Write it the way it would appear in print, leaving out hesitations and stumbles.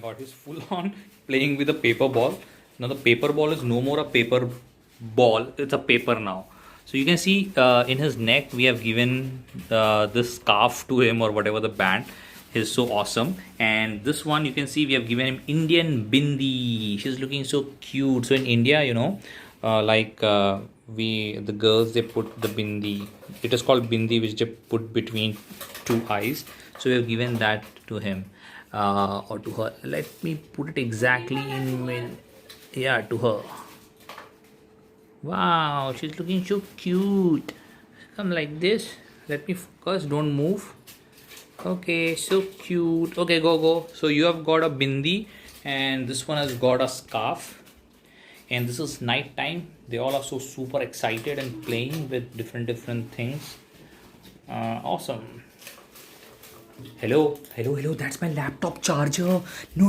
god, he's full on playing with a paper ball. Now the paper ball is no more a paper ball, it's a paper now. So you can see in his neck we have given this scarf to him or whatever the band. Is so awesome. And this one you can see we have given him Indian bindi. She's looking so cute. So in India, we the girls, they put the bindi. It is called bindi, which they put between two eyes. So we have given that to him or to her. Let me put it exactly in yeah, to her. Wow, she's looking so cute. Come like this. Let me focus. Don't move. Okay, so cute. Okay, go. So you have got a bindi, and this one has got a scarf. And this is night time. They all are so super excited and playing with different things. Awesome. Hello. That's my laptop charger. No.